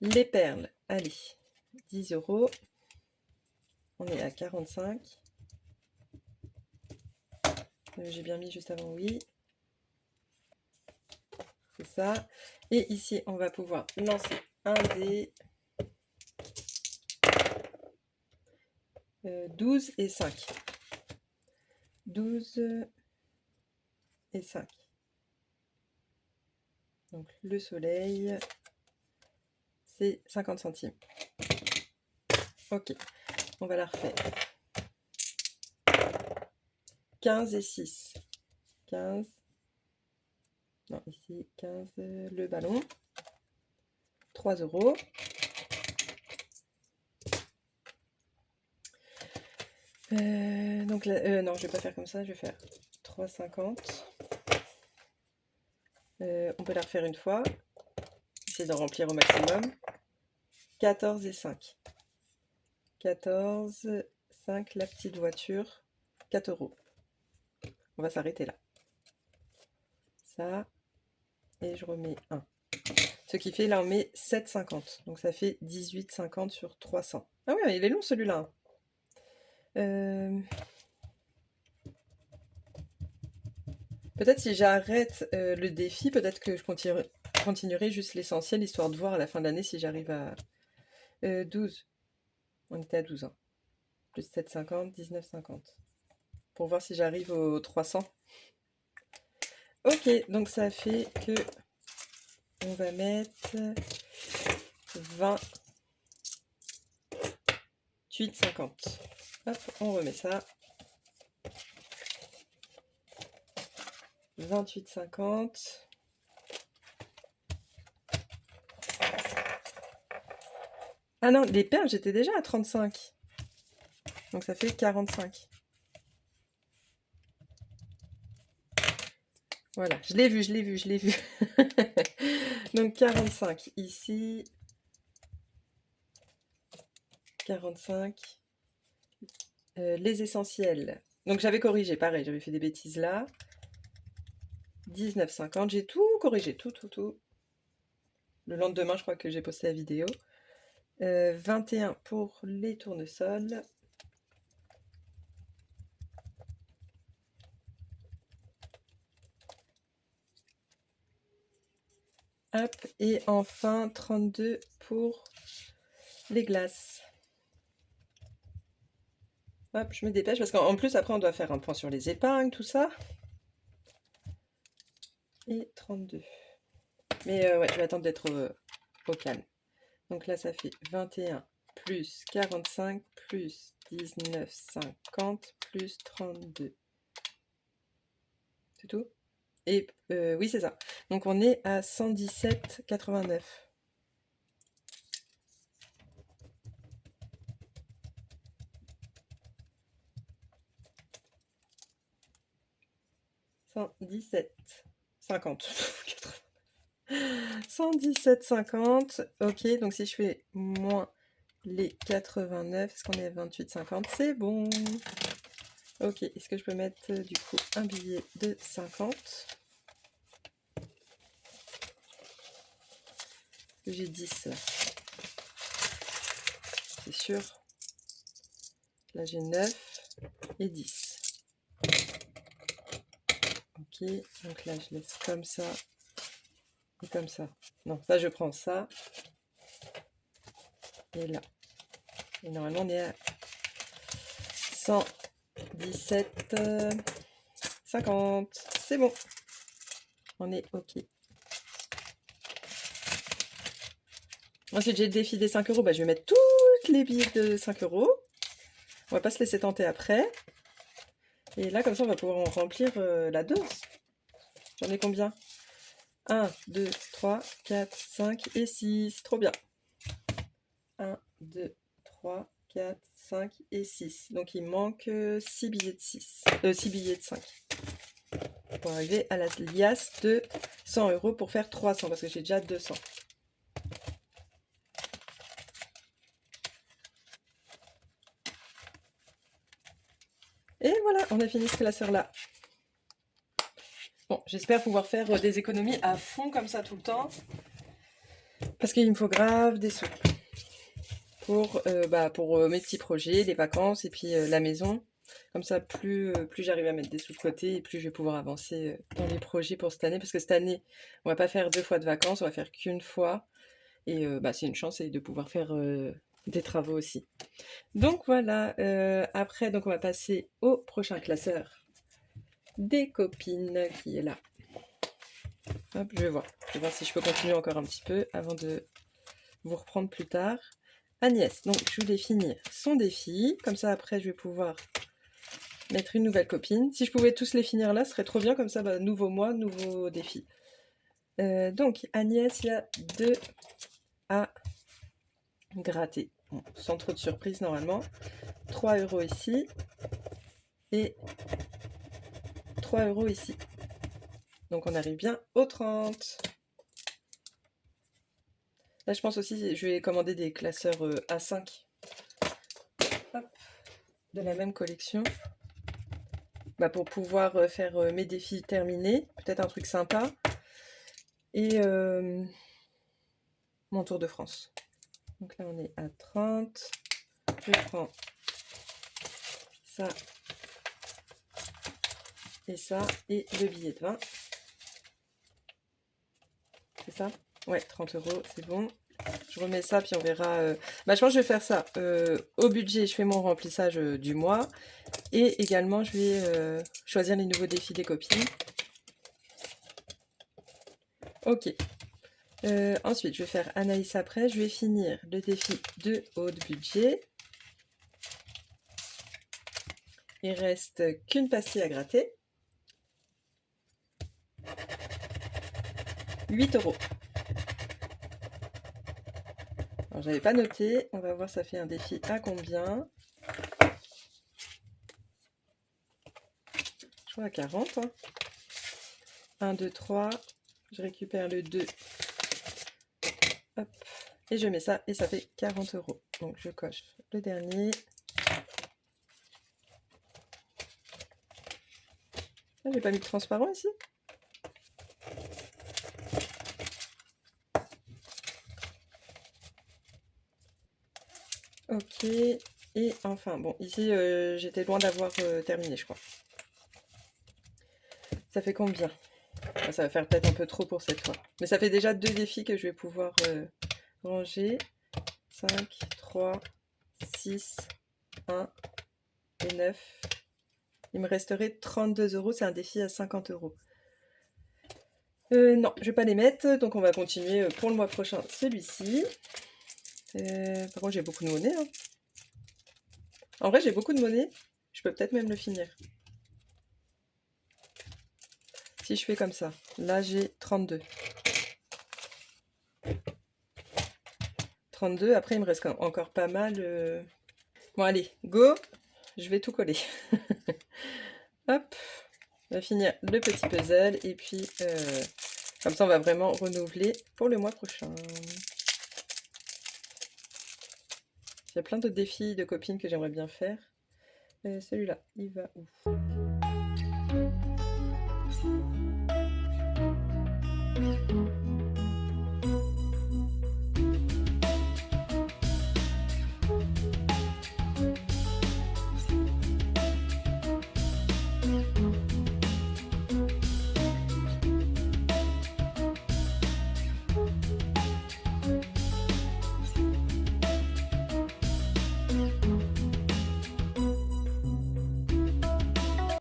Les perles, allez, 10 €. On est à 45. J'ai bien mis juste avant, oui. C'est ça. Et ici, on va pouvoir lancer un dé. 12 et 5. 12 et 5. Donc le soleil, c'est 50 centimes. Ok, on va la refaire. 15 et 6. 15. Non, ici, 15, le ballon. 3 €. Donc là, non, je vais pas faire comme ça, je vais faire 3,50. On peut la refaire une fois. Essayer de remplir au maximum. 14 et 5. 14, 5, la petite voiture. 4 €. On va s'arrêter là. Ça. Et je remets 1. Ce qui fait, là, on met 7,50. Donc ça fait 18,50 sur 300. Ah ouais, il est long celui-là. Peut-être si j'arrête le défi, peut-être que je continuerai juste l'essentiel, histoire de voir à la fin de l'année si j'arrive à... 12. On était à 12 ans. Plus 7,50, 19,50. Pour voir si j'arrive aux 300. Ok, donc ça fait que... On va mettre 28,50. Hop, on remet ça. 28,50. Ah non, les perles, j'étais déjà à 35. Donc ça fait 45. Voilà, je l'ai vu. Donc 45 ici. 45. Les essentiels. Donc j'avais corrigé, pareil, j'avais fait des bêtises là. 19,50. J'ai tout corrigé, tout. Le lendemain, je crois que j'ai posté la vidéo. 21 pour les tournesols. Hop, et enfin 32 pour les glaces. Hop, je me dépêche parce qu'en plus après on doit faire un point sur les épargnes, tout ça. Et 32. Mais ouais, je vais attendre d'être au calme. Donc là ça fait 21 plus 45 plus 19,50 plus 32. C'est tout? Et oui, c'est ça. Donc on est à 117,89. 117,50. 117,50. Ok, donc si je fais moins les 89, est-ce qu'on est à 28,50? C'est bon. Ok, est-ce que je peux mettre du coup un billet de 50? J'ai 10 là. C'est sûr. Là j'ai 9 et 10. Ok, donc là je laisse comme ça et comme ça. Non, là je prends ça et là. Et normalement on est à 117,50. C'est bon. On est ok. Ensuite j'ai le défi des 5 euros. Bah, je vais mettre tous les billets de 5 euros. On va pas se laisser tenter après. Et là comme ça on va pouvoir en remplir la dose. J'en ai combien? 1, 2, 3, 4, 5 et 6. Trop bien. 1, 2, 3, 4, 5 et 6. Donc il manque 6 billets de 6. 6 billets de 5. Pour arriver à la liasse de 100 euros pour faire 300 parce que j'ai déjà 200. Et voilà, on a fini ce classeur-là. Bon, j'espère pouvoir faire des économies à fond comme ça tout le temps. Parce qu'il me faut grave des sous. Pour mes petits projets, les vacances et puis la maison. Comme ça, plus j'arrive à mettre des sous de côté et plus je vais pouvoir avancer dans les projets pour cette année. Parce que cette année, on va pas faire 2 fois de vacances, on va faire qu'une fois. Et c'est une chance de pouvoir faire des travaux aussi. Donc voilà, après donc on va passer au prochain classeur des copines qui est là. Hop, je vais voir si je peux continuer encore un petit peu avant de vous reprendre plus tard. Agnès, donc je voulais finir son défi, comme ça après je vais pouvoir mettre une nouvelle copine. Si je pouvais tous les finir là, ce serait trop bien, comme ça, nouveau mois, nouveau défi. Donc Agnès, il y a 2 à gratter. Bon, sans trop de surprise normalement. 3 euros ici et 3 euros ici. Donc on arrive bien aux 30. Là je pense aussi je vais commander des classeurs A5. Hop, de la même collection. Pour pouvoir faire mes défis terminés. Peut-être un truc sympa. Et mon Tour de France. Donc là on est à 30. Je prends ça et ça et le billet de 20. C'est ça? Ouais, 30 euros, c'est bon. Je remets ça, puis on verra. Je pense que je vais faire ça. Au budget, je fais mon remplissage du mois. Et également, je vais choisir les nouveaux défis des copines. Ok. Ensuite, je vais faire Anaïs après. Je vais finir le défi de haut budget. Il reste qu'une pastille à gratter. 8 euros. Alors, j'avais pas noté. On va voir, ça fait un défi à combien. Je crois à 40. 1, 2, 3. Je récupère le 2. Hop. Et je mets ça et ça fait 40 euros. Donc je coche le dernier. Ah, j'ai pas mis de transparent ici. Ok. Et enfin, bon, ici j'étais loin d'avoir terminé, je crois. Ça fait combien? Ça va faire peut-être un peu trop pour cette fois. Mais ça fait déjà 2 défis que je vais pouvoir ranger. 5, 3, 6, 1 et 9. Il me resterait 32 euros. C'est un défi à 50 euros. Non, je vais pas les mettre. Donc on va continuer pour le mois prochain celui-ci. Par contre, j'ai beaucoup de monnaie. Hein. En vrai, j'ai beaucoup de monnaie. Je peux peut-être même le finir. Si je fais comme ça. Là, j'ai 32. 32. Après, il me reste encore pas mal. Bon, allez, go. Je vais tout coller. Hop. On va finir le petit puzzle et puis comme ça on va vraiment renouveler pour le mois prochain. Il y a plein d'autres défis de copines que j'aimerais bien faire. Celui-là, il va où?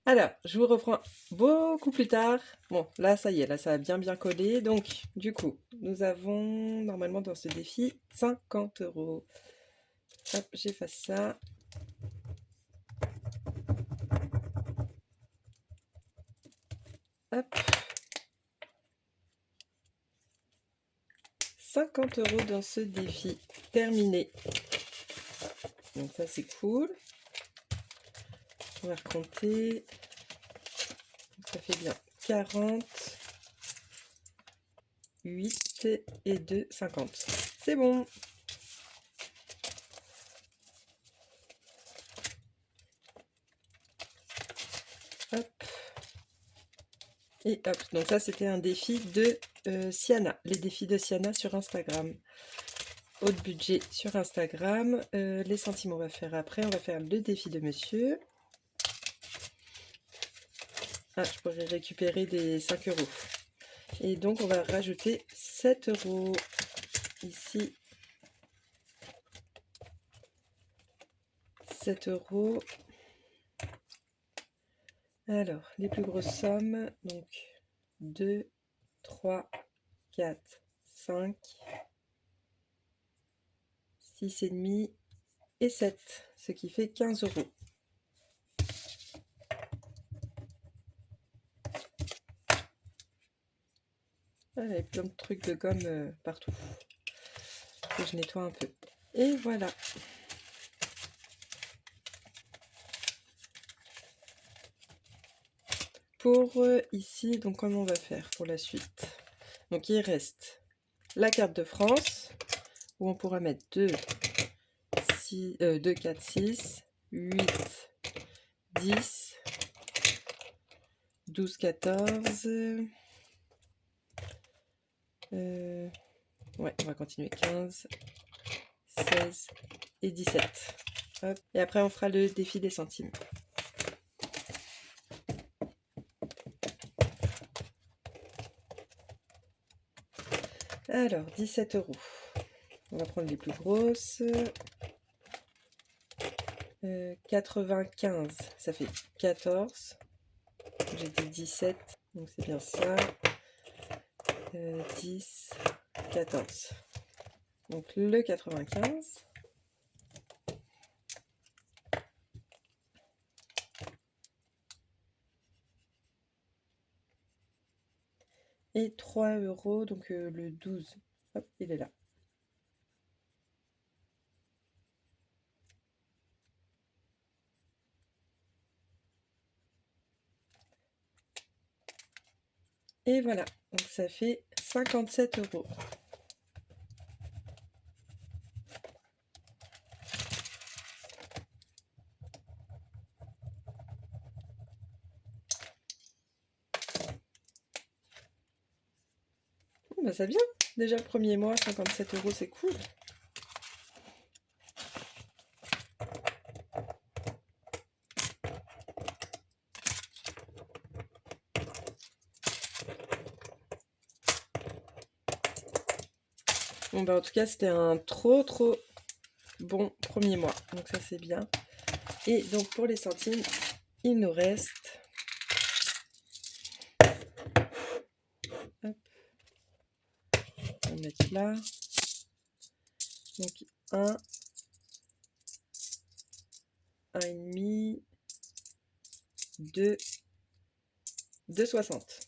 Alors, je vous reprends beaucoup plus tard. Bon, là, ça y est, là, ça a bien collé. Donc, du coup, nous avons normalement dans ce défi 50 €. Hop, j'efface ça. Hop. 50 € dans ce défi. Terminé. Donc ça, c'est cool. On va recompter. Ça fait bien 40, 8 et 2, 50. C'est bon. Hop. Et hop. Donc ça, c'était un défi de Siana. Les défis de Siana sur Instagram. Haut de budget sur Instagram. Les centimes, on va faire après. On va faire le défi de monsieur. Ah, je pourrais récupérer des 5 €. Et donc, on va rajouter 7 € ici. 7 €. Alors, les plus grosses sommes, donc 2, 3, 4, 5, 6,5 et 7, ce qui fait 15 €. Ah, il y avait plein de trucs de gomme partout. Que je nettoie un peu. Et voilà. Pour ici, donc comment on va faire pour la suite? Donc il reste la carte de France, où on pourra mettre 2, 4, 6, 8, 10, 12, 14. Ouais, on va continuer. 15, 16 et 17. Hop. Et après, on fera le défi des centimes. Alors, 17 €. On va prendre les plus grosses. 95, ça fait 14. J'ai dit 17, donc c'est bien ça. 10, 14. Donc le 95. Et 3 €, donc le 12. Hop, il est là. Et voilà, donc ça fait 57 €. Bah ça vient, déjà le premier mois, 57 €, c'est cool. Bon bah en tout cas c'était un trop bon premier mois, donc ça c'est bien. Et donc pour les centimes, il nous reste, hop, on va mettre là, donc 1, 1,5, 2, 2,60.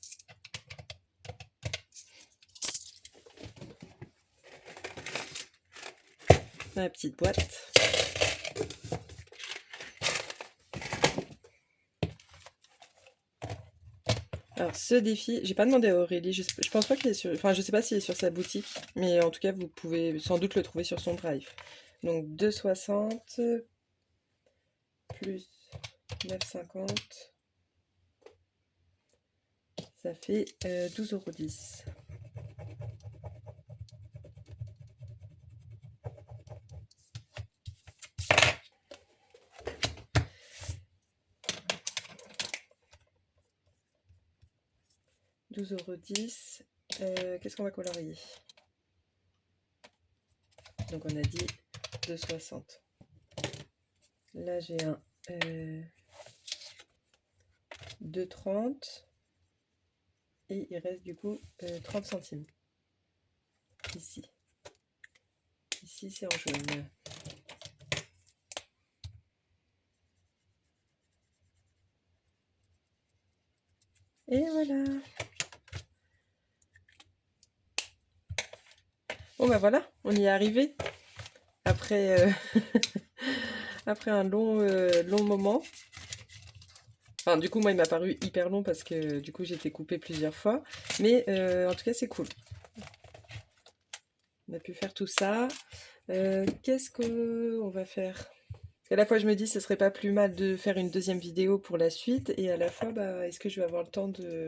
Ma petite boîte. Alors ce défi, j'ai pas demandé à Aurélie, je pense pas qu'il est sur... Enfin je sais pas s'il est sur sa boutique, mais en tout cas vous pouvez sans doute le trouver sur son Drive. Donc 2,60 plus 9,50, ça fait 12,10 €. Qu'est-ce qu'on va colorier? Donc on a dit 2,60. Là j'ai un 2,30 et il reste du coup 30 centimes. Ici. Ici c'est en jaune. Et voilà. Bon bah voilà, on y est arrivé. Après, après un long moment. Enfin, du coup, moi, il m'a paru hyper long parce que du coup, j'ai été coupée plusieurs fois. Mais en tout cas, c'est cool. On a pu faire tout ça. Qu'est-ce qu'on va faire? À la fois, je me dis, ce serait pas plus mal de faire une deuxième vidéo pour la suite. Et à la fois, bah, est-ce que je vais avoir le temps de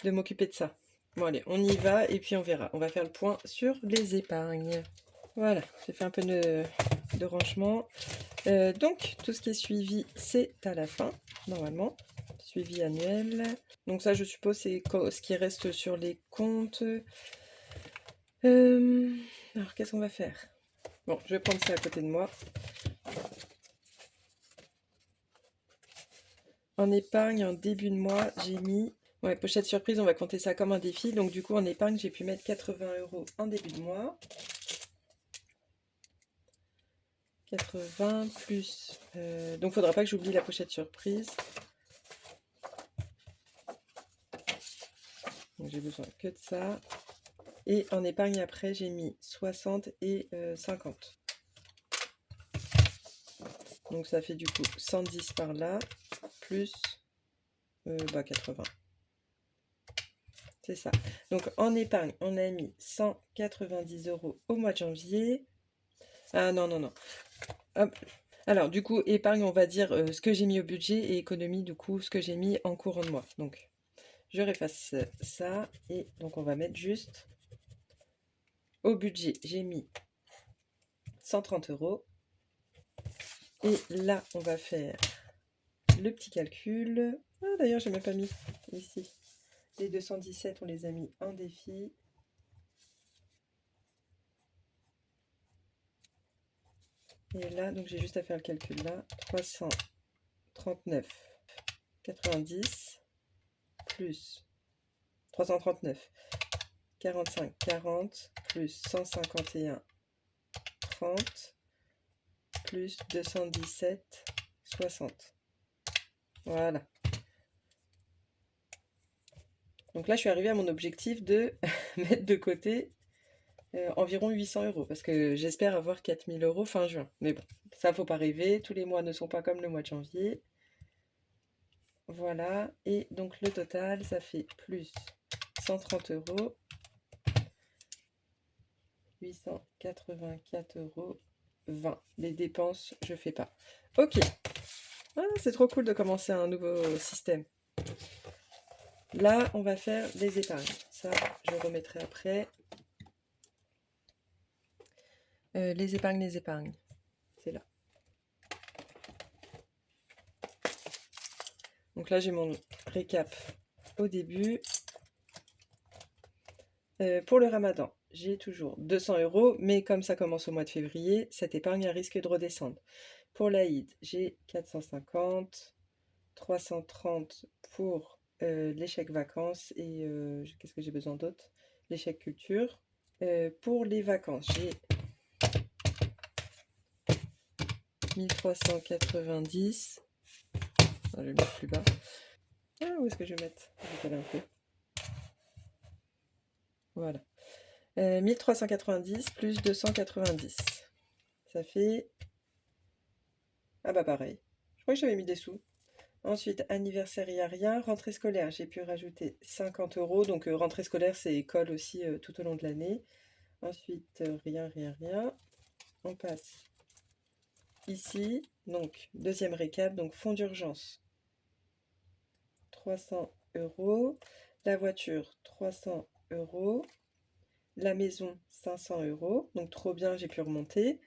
m'occuper de ça? Bon, allez, on y va et puis on verra. On va faire le point sur les épargnes. Voilà, j'ai fait un peu de rangement. Donc, tout ce qui est suivi, c'est à la fin, normalement. Suivi annuel. Donc ça, je suppose, c'est ce qui reste sur les comptes. Alors, qu'est-ce qu'on va faire? Bon, je vais prendre ça à côté de moi. En épargne, en début de mois, j'ai mis... Ouais, pochette surprise, on va compter ça comme un défi. Donc, du coup, en épargne, j'ai pu mettre 80 € en début de mois. 80 plus... donc, il faudra pas que j'oublie la pochette surprise. Donc, j'ai besoin que de ça. Et en épargne après, j'ai mis 60 et 50. Donc ça fait du coup 110 par là, plus 80. C'est ça. Donc en épargne, on a mis 190 € au mois de janvier. Ah non, non, non. Hop. Alors du coup, épargne, on va dire ce que j'ai mis au budget et économie, du coup, ce que j'ai mis en courant de mois. Donc je réface ça et donc on va mettre juste au budget, j'ai mis 130 €. Et là, on va faire le petit calcul. Ah, d'ailleurs, j'ai même pas mis ici. Les 217, on les a mis en défi. Et là, donc j'ai juste à faire le calcul là. 339,90 plus 339, 45, 40 plus 151,30 plus 217,60. Voilà. Donc là, je suis arrivée à mon objectif de mettre de côté environ 800 € parce que j'espère avoir 4000 € fin juin. Mais bon, ça, faut pas rêver. Tous les mois ne sont pas comme le mois de janvier. Voilà. Et donc, le total, ça fait plus 130 €. 884,20 €. Les dépenses, je fais pas. Ok. Ah, c'est trop cool de commencer un nouveau système. Là, on va faire les épargnes. Ça, je remettrai après. Les épargnes. C'est là. Donc là, j'ai mon récap au début. Pour le ramadan, j'ai toujours 200 €, mais comme ça commence au mois de février, cette épargne a risque de redescendre. Pour l'Aïd, j'ai 450, 330 pour les chèques vacances et qu'est-ce que j'ai besoin d'autre? Les chèques culture. Pour les vacances, j'ai 1390. Je vais mettre plus bas. Ah, où est-ce que je vais mettre? Je vais caler un peu. Voilà. 1390 plus 290. Ça fait... Ah bah pareil. Je crois que j'avais mis des sous. Ensuite, anniversaire, il n'y a rien. Rentrée scolaire, j'ai pu rajouter 50 euros. Donc, rentrée scolaire, c'est école aussi tout au long de l'année. Ensuite, rien, rien, rien. On passe ici. Donc, deuxième récap. Donc, fonds d'urgence, 300 euros. La voiture, 300 euros. La maison, 500 euros. Donc, trop bien, j'ai pu remonter.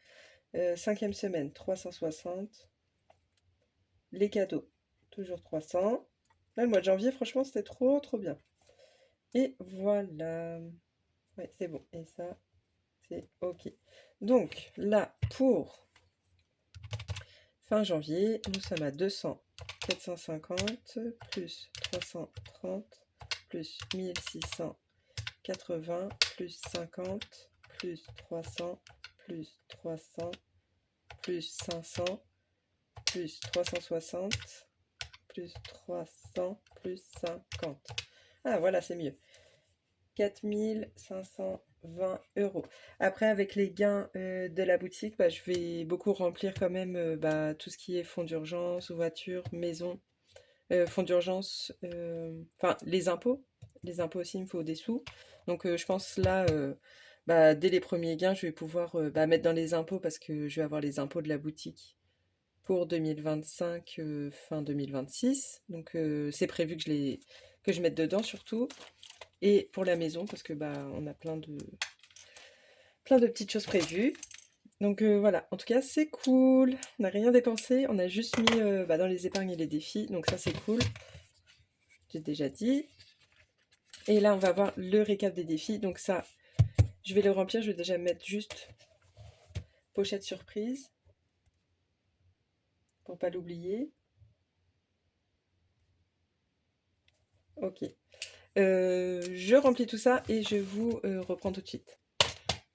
Cinquième semaine, 360. Les cadeaux, toujours 300. Là, le mois de janvier, franchement, c'était trop, trop bien. Et voilà. Ouais, c'est bon. Et ça, c'est OK. Donc, là, pour fin janvier, nous sommes à 200, 450, plus 330, plus 1680, plus 50, plus 300, plus 300, plus 500, plus 360, plus 300, plus 50. Ah, voilà, c'est mieux. 4520 euros. Après, avec les gains de la boutique, bah, je vais beaucoup remplir quand même bah, tout ce qui est fonds d'urgence, voiture, maison. Fonds d'urgence, enfin, les impôts. Les impôts aussi, il me faut des sous. Donc, je pense là, bah, dès les premiers gains, je vais pouvoir bah, mettre dans les impôts parce que je vais avoir les impôts de la boutique pour 2025, fin 2026. Donc c'est prévu que je mette dedans surtout. Et pour la maison, parce que bah on a plein de petites choses prévues. Donc voilà, en tout cas c'est cool. On n'a rien dépensé, on a juste mis bah, dans les épargnes et les défis. Donc ça c'est cool. J'ai déjà dit. Et là on va voir le récap des défis. Donc ça, je vais le remplir. Je vais déjà mettre juste pochette surprise pour pas l'oublier. Ok. Je remplis tout ça et je vous reprends tout de suite.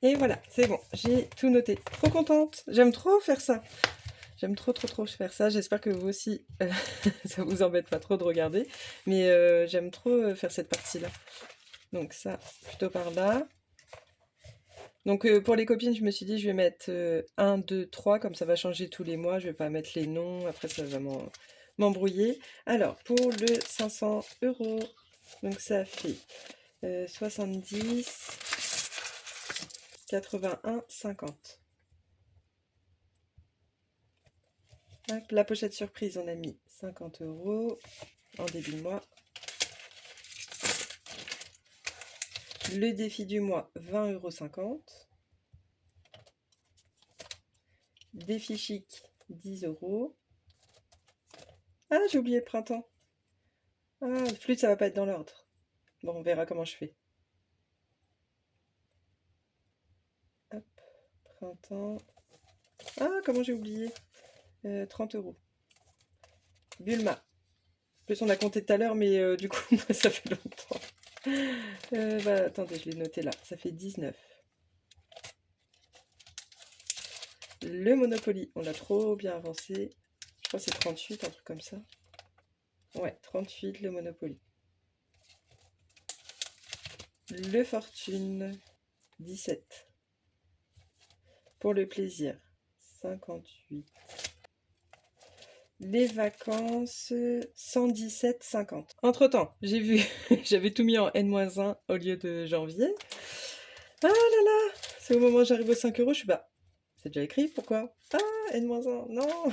Et voilà, c'est bon, j'ai tout noté. Trop contente, j'aime trop faire ça. J'aime trop, trop, trop faire ça. J'espère que vous aussi, ça vous embête pas trop de regarder. Mais j'aime trop faire cette partie-là. Donc ça, plutôt par là. Donc pour les copines, je me suis dit, je vais mettre 1, 2, 3, comme ça va changer tous les mois. Je vais pas mettre les noms, après ça va m'embrouiller. Alors, pour le 500 euros, donc ça fait 70, 81, 50. Hop, la pochette surprise, on a mis 50 euros en début de mois. Le défi du mois, 20,50 €. Défi chic, 10 euros. Ah, j'ai oublié le printemps. Ah, le flûte, ça va pas être dans l'ordre. Bon, on verra comment je fais. Hop, printemps. Ah, comment j'ai oublié 30 euros. Bulma. En plus, on a compté tout à l'heure, mais du coup, ça fait longtemps. Bah, attendez, je l'ai noté là. Ça fait 19. Le Monopoly, on l'a trop bien avancé. Je crois que c'est 38, un truc comme ça. Ouais, 38, le Monopoly. Le Fortune, 17. Pour le plaisir, 58. Les vacances, 117,50. Entre-temps, j'ai vu, j'avais tout mis en N-1 au lieu de janvier. Ah là là, c'est au moment où j'arrive aux 5 euros, je suis bah, c'est déjà écrit, pourquoi? Ah, N-1, non.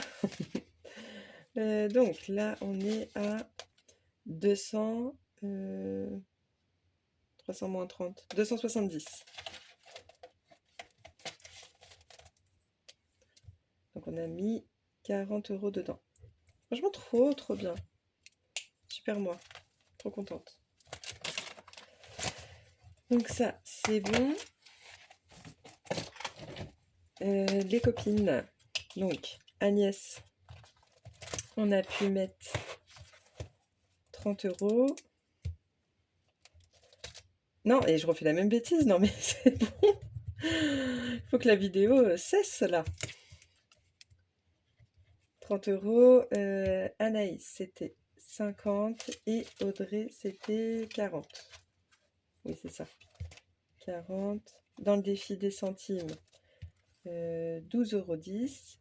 Donc là, on est à 200, 300 moins 30, 270. Donc on a mis 40 euros dedans. Franchement, trop, trop bien. Super moi. Trop contente. Donc ça, c'est bon. Les copines. Donc, Agnès, on a pu mettre 30 euros. Non, et je refais la même bêtise. Non, mais c'est bon. Il faut que la vidéo cesse là. 30 euros. Anaïs, c'était 50. Et Audrey, c'était 40. Oui, c'est ça. 40. Dans le défi des centimes, 12,10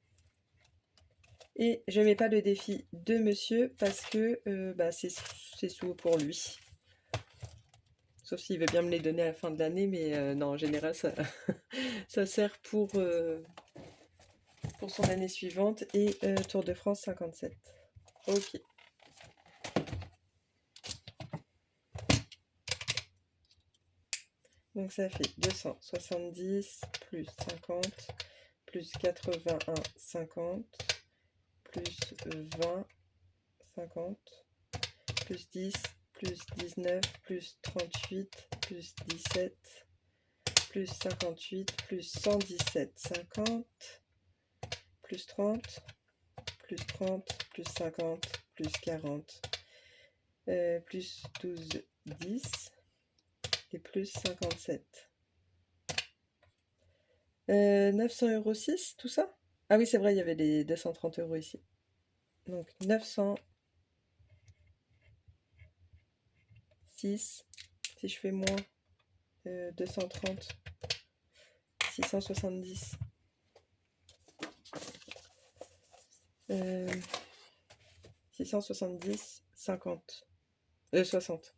€. Et je mets pas le défi de monsieur parce que bah, c'est sous pour lui. Sauf s'il veut bien me les donner à la fin de l'année, mais non, en général, ça, ça sert pour son année suivante. Et Tour de France 57. Ok. Donc ça fait 270 plus 50 plus 81, 50 plus 20, 50 plus 10 plus 19 plus 38 plus 17 plus 58 plus 117, 50 plus 30 plus 30 plus 50 plus 40 plus 12, 10 et plus 57. 900 € 6, tout ça? Ah oui, c'est vrai, il y avait les 230 € ici. Donc 906, si je fais moins 230, 670. 670, 50. 60.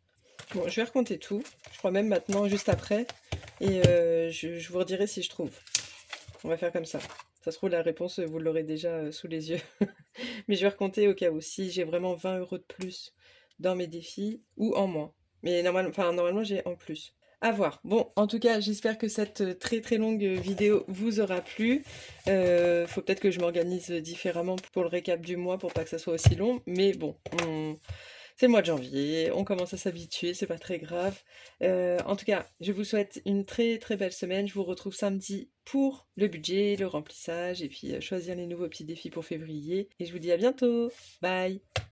Bon, je vais recompter tout. Je crois même maintenant, juste après. Et je vous redirai si je trouve. On va faire comme ça. Ça se trouve, la réponse, vous l'aurez déjà sous les yeux. Mais je vais recompter au cas où. Si j'ai vraiment 20 € de plus dans mes défis ou en moins. Mais normalement, j'ai en plus. À voir. Bon, en tout cas, j'espère que cette très très longue vidéo vous aura plu. Faut peut-être que je m'organise différemment pour le récap du mois pour pas que ça soit aussi long. Mais bon, c'est le mois de janvier, on commence à s'habituer, c'est pas très grave. En tout cas, je vous souhaite une très très belle semaine. Je vous retrouve samedi pour le budget, le remplissage et puis choisir les nouveaux petits défis pour février. Et je vous dis à bientôt. Bye!